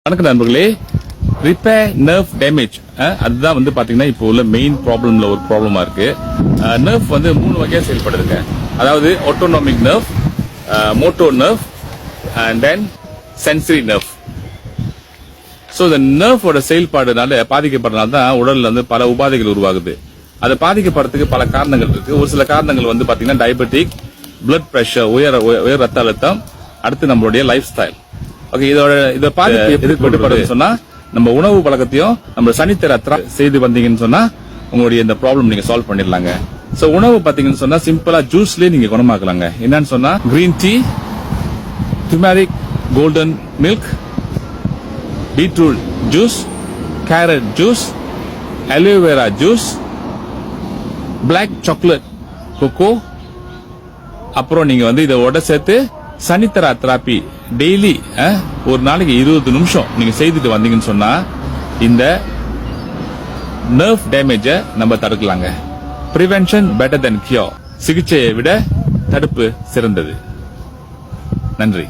வணக்கம் நண்பர்களே. Repair nerve damage அதுதான் வந்து பாத்தீங்கன்னா இப்போ உள்ள மெயின் ப்ராப்ளம்ல ஒரு ப்ராப்ளமா இருக்கு. நர்வ் வந்து 3 வகையா செயல்படுதுங்க. அதாவது autonomic nerve, motor nerve and then sensory nerve. So இந்த நர்வோட செயல்பாடுனால பாதிக்கப்படுறதுனால தான் உடல்ல வந்து பல உபாதைகள் உருவாகுது. அதை பாதிக்கப்படுறதுக்கு பல காரணங்கள் இருக்கு. ஒரு சில காரணங்கள் வந்து பாத்தீங்கன்னா டயபெட்டிக், பிளட் பிரஷர், உயர் ரத்த அழுத்தம், அடுத்து நம்மளுடைய லைஃப் ஸ்டைல். ஓகே, இத பாதிப்பு சொன்னா நம்ம உணவு பழக்கத்தையும் நம்ம சனித்தர செய்து வந்தீங்கன்னு சொன்னா உங்களுடைய இந்த ப்ராப்ளம் நீங்க சால்வ் பண்ணிடலாங்க. சோ உணவு பாத்தீங்கன்னு சொன்னா சிம்பிளா ஜூஸ்லயே நீங்க குணமாக்கலாங்க. என்னன்னு சொன்னா green tea, turmeric golden milk, beetroot juice, carrot juice, aloe vera juice, black chocolate cocoa, அப்புறம் நீங்க வந்து இதோட சேர்த்து சனித்தரா தெராப்பி டெய்லி ஒரு நாளைக்கு 20 நிமிஷம் நீங்க செய்துட்டு வந்தீங்கன்னு சொன்னா இந்த நர்வ் டேமேஜ நம்ம தடுக்கலாங்க. பிரிவென்ஷன் பெட்டர் தென் கியூர். சிகிச்சையை விட தடுப்பு சிறந்தது. நன்றி.